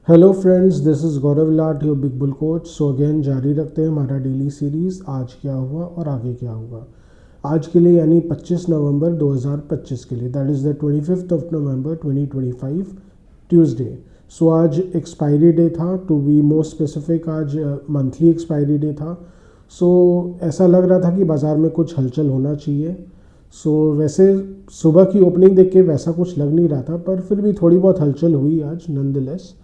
Hello friends, this is Gaurav Lat, your big bull coach. So again जारी रखते हैं हमारा डेली सीरीज़ आज क्या हुआ और आगे क्या होगा। आज के लिए यानी 25 नवंबर 2025 के लिए, that is the 25th of November 2025 Tuesday. So आज एक्सपायरी डे था, टू बी मोर स्पेसिफिक आज मंथली एक्सपायरी डे था। सो ऐसा लग रहा था कि बाज़ार में कुछ हलचल होना चाहिए। वैसे सुबह की ओपनिंग देख के वैसा कुछ लग नहीं रहा था, पर फिर भी थोड़ी बहुत हलचल हुई आज नॉनदलेस।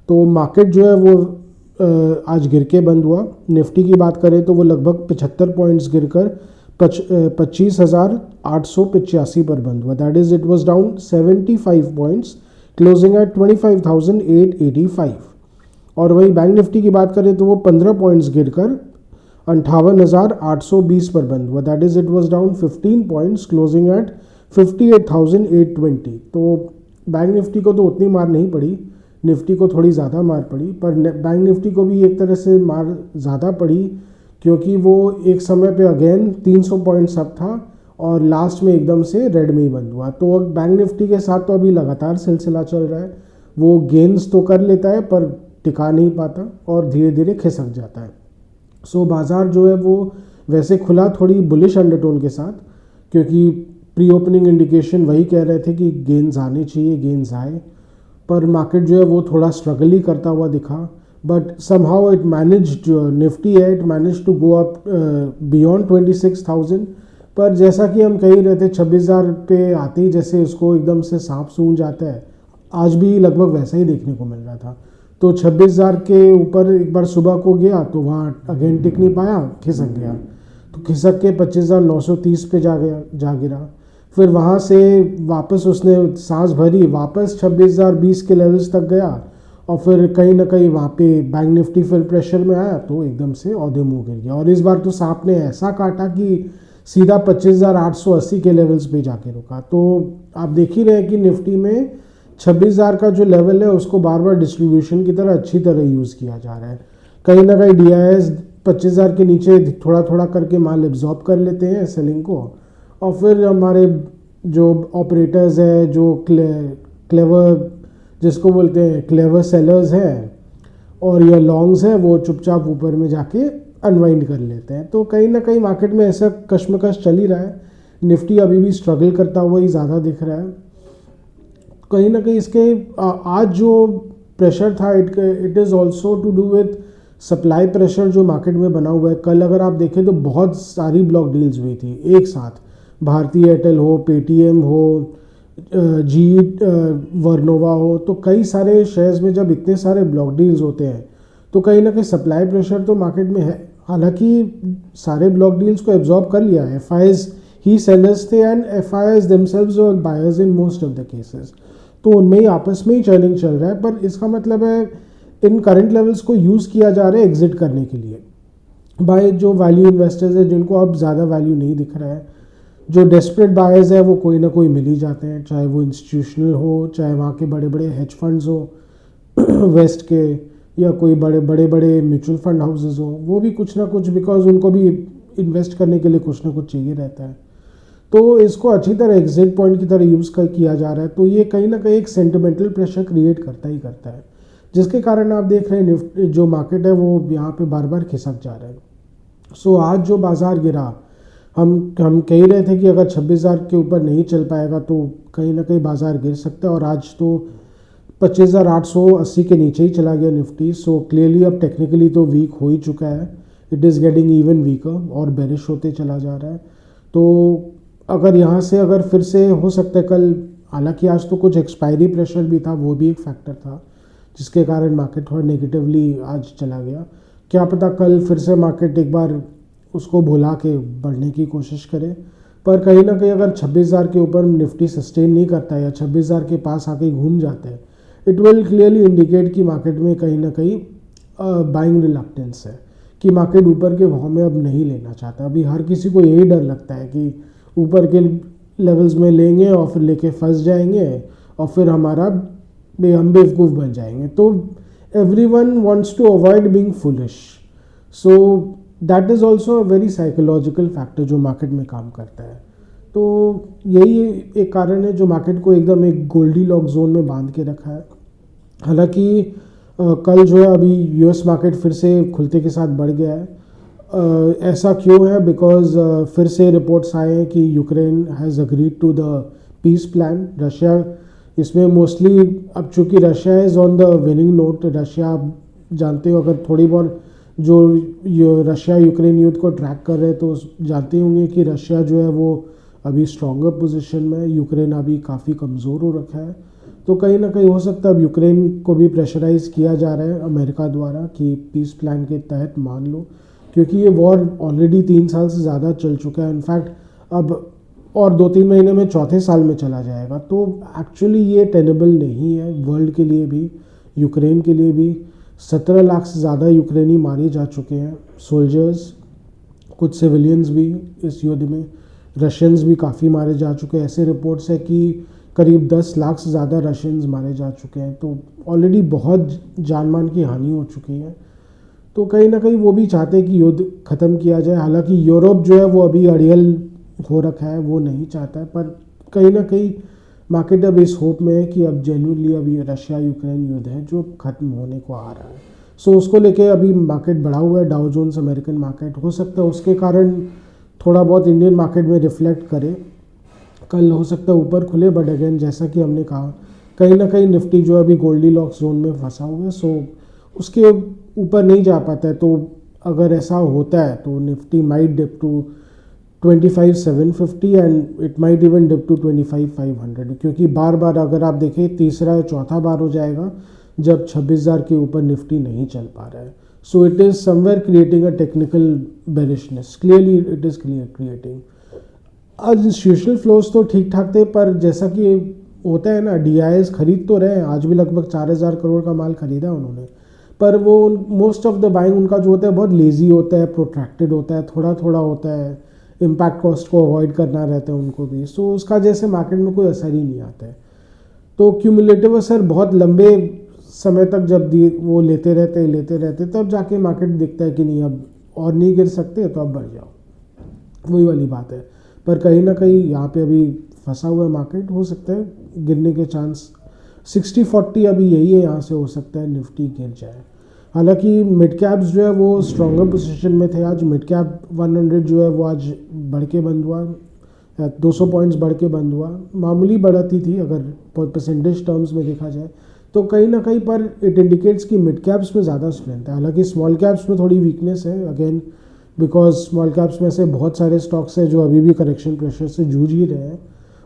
तो मार्केट जो है वो आज गिर के बंद हुआ। निफ्टी की बात करें तो वो लगभग 75 पॉइंट्स गिरकर 25,885 पर बंद हुआ। That is it was down 75 points, closing at 25,885। और वहीं बैंक निफ्टी की बात करें तो वो 15 पॉइंट्स गिरकर 58,820 पर बंद हुआ। That is it was down 15 points, closing at 58,820। तो बैंक निफ्टी को तो उतनी मार नहीं पड़ी, निफ्टी को थोड़ी ज़्यादा मार पड़ी, पर बैंक निफ्टी को भी एक तरह से मार ज़्यादा पड़ी क्योंकि वो एक समय पे अगेन 300 पॉइंट्स अप था और लास्ट में एकदम से रेड में ही बंद हुआ। तो बैंक निफ्टी के साथ तो अभी लगातार सिलसिला चल रहा है। वो गेंस तो कर लेता है पर टिका नहीं पाता और धीरे धीरे खिसक जाता है। सो बाज़ार जो है वो वैसे खुला थोड़ी बुलिश अंडरटोन के साथ, क्योंकि प्री ओपनिंग इंडिकेशन वही कह रहे थे कि गेंस आने चाहिए, गेंस आए, पर मार्केट जो है वो थोड़ा स्ट्रगल ही करता हुआ दिखा। But somehow it managed, Nifty है, it manage to go up beyond 26,000। पर जैसा कि हम कह ही रहे थे 26,000 पे आते ही जैसे उसको एकदम से सांप सूंघ जाता है, आज भी लगभग वैसा ही देखने को मिल रहा था। तो 26,000 के ऊपर एक बार सुबह को गया तो वहाँ अगेन टिक नहीं पाया, खिसक गया। तो खिसक के 25,930 पे जा गिरा। फिर वहाँ से वापस उसने सांस भरी, वापस 26,020 के लेवल्स तक गया और फिर कहीं ना कहीं वहाँ पे बैंक निफ्टी फिर प्रेशर में आया तो एकदम से औधे मुँह गिर गया। और इस बार तो सांप ने ऐसा काटा कि सीधा 25,880 के लेवल्स पे जाके रुका। तो आप देख ही रहे हैं कि निफ्टी में 26,000 का जो लेवल है उसको बार बार डिस्ट्रीब्यूशन की तरह अच्छी तरह यूज़ किया जा रहा है। कहीं ना कहीं DIS 25,000 के नीचे थोड़ा थोड़ा करके माल एब्जॉर्ब कर लेते हैं सेलिंग को, और फिर हमारे जो ऑपरेटर्स हैं, जो क्लेवर जिसको बोलते हैं क्लेवर सेलर्स हैं और या लॉन्ग्स हैं, वो चुपचाप ऊपर में जाके अनवाइंड कर लेते हैं। तो कहीं ना कहीं मार्केट में ऐसा कश्मकश चल ही रहा है। निफ्टी अभी भी स्ट्रगल करता हुआ ही ज़्यादा दिख रहा है। कहीं ना कहीं इसके आज जो प्रेशर था, it is also to do with supply pressure जो मार्केट में बना हुआ है। कल अगर आप देखें तो बहुत सारी ब्लॉक डील्स हुई थी एक साथ, भारती एयरटेल हो, पेटीएम हो, जी वर्नोवा हो, तो कई सारे शेयर्स में जब इतने सारे ब्लॉक डील्स होते हैं तो कहीं ना कहीं सप्लाई प्रेशर तो मार्केट में है। हालांकि सारे ब्लॉक डील्स को एब्जॉर्ब कर लिया है, FIs ही सेलर्स थे एंड FIs देमसेल्व्स और buyers in most of the cases, तो उनमें ही आपस में ही चर्निंग चल रहा है। पर इसका मतलब है इन करंट लेवल्स को यूज़ किया जा रहा है एग्जिट करने के लिए बाय जो वैल्यू इन्वेस्टर्स है, जिनको अब ज़्यादा वैल्यू नहीं दिख रहा है। जो डेस्परेट बायर्स है वो कोई ना कोई मिल ही जाते हैं, चाहे वो इंस्टीट्यूशनल हो, चाहे वहाँ के बड़े बड़े हेज फंड्स हो वेस्ट के, या कोई बड़े बड़े म्यूचुअल फंड हाउसेज हो, वो भी कुछ ना कुछ, बिकॉज उनको भी इन्वेस्ट करने के लिए कुछ ना कुछ चाहिए रहता है। तो इसको अच्छी तरह एग्जिट पॉइंट की तरह यूज़ किया जा रहा है। तो ये कहीं ना कहीं एक सेंटिमेंटल प्रेशर क्रिएट करता ही करता है, जिसके कारण आप देख रहे हैं निफ्टी जो मार्केट है वो यहाँ पे बार बार खिसक जा रहा है। आज जो बाज़ार गिरा, हम कह ही रहे थे कि अगर 26,000 के ऊपर नहीं चल पाएगा तो कहीं ना कहीं बाज़ार गिर सकता है, और आज तो 25,880 के नीचे ही चला गया निफ्टी। क्लियरली अब टेक्निकली तो वीक हो ही चुका है, it is getting even weaker और बेरिश होते चला जा रहा है। तो अगर यहाँ से अगर फिर से हो सकता है कल, हालांकि आज तो कुछ एक्सपायरी प्रेशर भी था, वो भी एक फैक्टर था जिसके कारण मार्केट थोड़ा नेगेटिवली आज चला गया। क्या पता कल फिर से मार्केट एक बार उसको भुला के बढ़ने की कोशिश करे। पर कहीं ना कहीं अगर 26,000 के ऊपर निफ्टी सस्टेन नहीं करता है या 26,000 के पास आके घूम जाता है, इट विल क्लियरली इंडिकेट कि मार्केट में कहीं ना कहीं बाइंग रिलक्टेंस है, कि मार्केट ऊपर के भाव में अब नहीं लेना चाहता। अभी हर किसी को यही डर लगता है कि ऊपर के लेवल्स में लेंगे और फिर लेके फंस जाएंगे और फिर हमारा हम बेवकूफ़ बन जाएंगे। तो everyone wants to avoid being foolish. So that is also a very psychological factor जो मार्केट में काम करता है। तो यही एक कारण है जो मार्केट को एकदम एक गोल्डी लॉक जोन में बांध के रखा है। हालांकि कल जो है अभी यूएस मार्केट फिर से खुलते के साथ बढ़ गया है। ऐसा क्यों है? बिकॉज फिर से रिपोर्ट्स आए हैं कि Ukraine has agreed to the peace plan. Russia इसमें मोस्टली, अब चूँकि Russia is on the winning note, Russia आप जानते हो, अगर थोड़ी बहुत जो रशिया यूक्रेन युद्ध को ट्रैक कर रहे हैं तो जानते होंगे कि रशिया जो है वो अभी स्ट्रॉन्गर पोजीशन में है, यूक्रेन अभी काफ़ी कमज़ोर हो रखा है। तो कहीं ना कहीं हो सकता है अब यूक्रेन को भी प्रेशराइज़ किया जा रहा है अमेरिका द्वारा कि पीस प्लान के तहत मान लो, क्योंकि ये वॉर ऑलरेडी 3 साल से ज़्यादा चल चुका है। इनफैक्ट अब और 2-3 महीने में चौथे साल में चला जाएगा। तो एक्चुअली ये टेनेबल नहीं है वर्ल्ड के लिए भी, यूक्रेन के लिए भी। 17 लाख से ज़्यादा यूक्रेनी मारे जा चुके हैं, सोल्जर्स, कुछ सिविलियंस भी इस युद्ध में। रशियंस भी काफ़ी मारे जा चुके हैं। ऐसे रिपोर्ट्स है कि करीब 10 लाख से ज़्यादा रशियंस मारे जा चुके हैं। तो ऑलरेडी बहुत जान मान की हानि हो चुकी है। तो कहीं ना कहीं वो भी चाहते हैं कि युद्ध ख़त्म किया जाए। हालांकि यूरोप जो है वो अभी अड़ियल हो रखा है, वो नहीं चाहता है, पर कहीं ना कहीं मार्केट अब इस होप में है कि अब जेन्युइनली अभी रशिया यूक्रेन युद्ध है जो ख़त्म होने को आ रहा है। सो उसको लेके अभी मार्केट बढ़ा हुआ है, डाउ जोन्स अमेरिकन मार्केट। हो सकता है उसके कारण थोड़ा बहुत इंडियन मार्केट में रिफ्लेक्ट करे। कल हो सकता है ऊपर खुले, बट अगेन जैसा कि हमने कहा कहीं ना कहीं निफ्टी जो है अभी गोल्डीलॉक्स जोन में फंसा हुआ है, सो उसके ऊपर नहीं जा पाता है। तो अगर ऐसा होता है तो Nifty might dip to 25,750 and it might even dip to 25,500, क्योंकि बार बार अगर आप देखें तीसरा या चौथा बार हो जाएगा जब 26,000 के ऊपर निफ्टी नहीं चल पा रहा है। So it is somewhere creating a technical bearishness, clearly it is creating. आज इंस्टीट्यूशनल फ्लोज तो ठीक ठाक थे, पर जैसा कि होता है ना, DIIs खरीद तो रहे हैं, आज भी लगभग 4,000 करोड़ का माल खरीदा उन्होंने, पर वो मोस्ट ऑफ द बाइंग उनका जो होता है बहुत लेजी होता है, प्रोट्रैक्टेड होता है, थोड़ा थोड़ा होता है, इम्पैक्ट कॉस्ट को अवॉइड करना रहता है उनको भी। सो उसका जैसे मार्केट में कोई असर ही नहीं आता है। तो क्यूमुलेटिव असर बहुत लंबे समय तक जब वो लेते रहते तब जाके मार्केट दिखता है कि नहीं अब और नहीं गिर सकते तो अब बढ़ जाओ, वही वाली बात है। पर कहीं ना कहीं यहाँ पे अभी फंसा हुआ है मार्केट, हो सकता है गिरने के चांस 60-40 अभी यही है, यहाँ से हो सकता है निफ्टी गिर जाए। हालांकि मिड कैप्स जो है वो स्ट्रॉन्गर पोजीशन में थे। आज मिड कैप 100 जो है वो आज बढ़ के बंद हुआ, 200 पॉइंट्स बढ़ के बंद हुआ। मामूली बढ़ती थी अगर परसेंटेज टर्म्स में देखा जाए तो कहीं ना कहीं, पर इट इंडिकेट्स कि मिड कैप्स में ज़्यादा स्ट्रेंथ है। हालांकि स्मॉल कैप्स में थोड़ी वीकनेस है, अगेन बिकॉज स्मॉल कैप्स में से बहुत सारे स्टॉक्स हैं जो अभी भी करेक्शन प्रेशर से जूझ ही रहे हैं,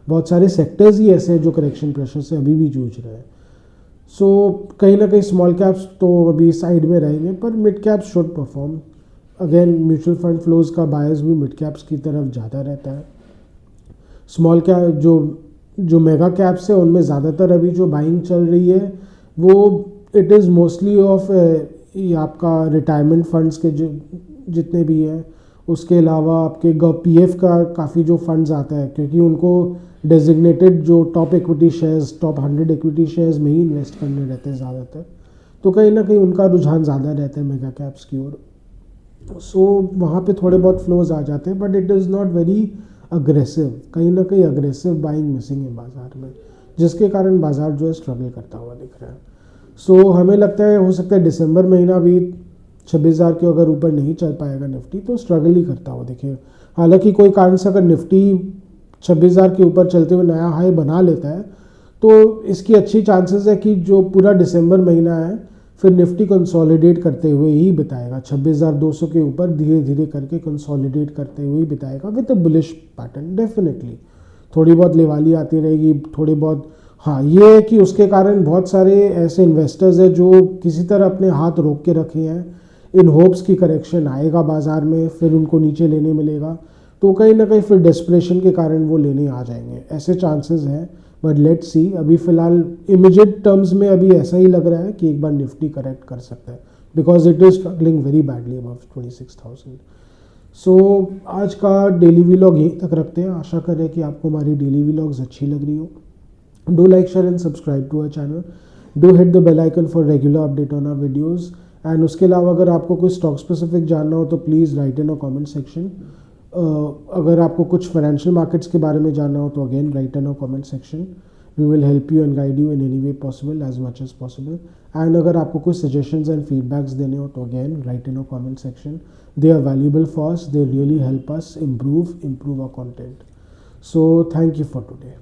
बहुत सारे सेक्टर्स ही ऐसे हैं जो करेक्शन प्रेशर से अभी भी जूझ रहे हैं। सो कहीं ना कहीं स्मॉल कैप्स तो अभी साइड में रहेंगे, पर mid caps should perform. Again mutual fund flows का बायस भी मिड कैप्स की तरफ ज़्यादा रहता है। स्मॉल कैप जो मेगा कैप्स है उनमें ज़्यादातर अभी जो बाइंग चल रही है वो इट इज़ मोस्टली ऑफ आपका रिटायरमेंट फंड्स के जो जितने भी हैं, उसके अलावा आपके PF का काफ़ी जो फंड्स आता है, क्योंकि उनको डेजिग्नेटेड जो top equity shares, top 100 equity shares में ही इन्वेस्ट करने रहते हैं ज़्यादातर। तो कहीं ना कहीं उनका रुझान ज़्यादा रहता है मेगा कैप्स की ओर। सो वहाँ पे थोड़े बहुत फ्लोज आ जाते हैं, but it is not very aggressive. कहीं ना कहीं अग्रेसिव बाइंग मिसिंग है बाज़ार में, जिसके कारण बाज़ार जो है स्ट्रगल करता हुआ दिख रहा है। सो हमें लगता है हो सकता है दिसंबर महीना भी 26,000 के अगर ऊपर नहीं चल पाएगा निफ्टी तो स्ट्रगल ही करता हुआ दिखेगा। हालांकि कोई कारण से अगर निफ्टी 26,000 के ऊपर चलते हुए नया हाई बना लेता है तो इसकी अच्छी चांसेस है कि जो पूरा दिसंबर महीना है फिर निफ्टी कंसोलिडेट करते हुए ही बिताएगा, 26,200 के ऊपर धीरे धीरे करके कंसोलिडेट करते हुए ही बिताएगा with a bullish pattern. Definitely थोड़ी बहुत लेवाली आती रहेगी, थोड़ी बहुत। हाँ, ये है कि उसके कारण बहुत सारे ऐसे इन्वेस्टर्स हैं जो किसी तरह अपने हाथ रोक के रखे हैं इन होप्स की करेक्शन आएगा बाज़ार में, फिर उनको नीचे लेने मिलेगा, तो कहीं ना कहीं फिर डेस्परेशन के कारण वो लेने आ जाएंगे, ऐसे चांसेस हैं। बट लेट्स सी, अभी फ़िलहाल इमीडिएट टर्म्स में अभी ऐसा ही लग रहा है कि एक बार निफ्टी करेक्ट कर सकता है, because it is struggling very badly above 26,000। सो आज का डेली व्लॉग यहीं तक रखते हैं। आशा करें कि आपको हमारी डेली व्लॉग्स अच्छी लग रही हो। Do like, share and subscribe to our channel. Do hit the bell icon for regular update on our videos. And उसके अलावा अगर आपको कोई स्टॉक स्पेसिफिक जानना हो तो please write in a comment section. अगर आपको कुछ फाइनेंशियल मार्केट्स के बारे में जानना हो तो again write in a comment section. We will help you and guide you in any way possible as much as possible. And अगर आपको कोई सजेशंस एंड फीडबैक्स देने हो तो again write in a comment section. They are valuable for us, they really help us improve our content. So thank you for today.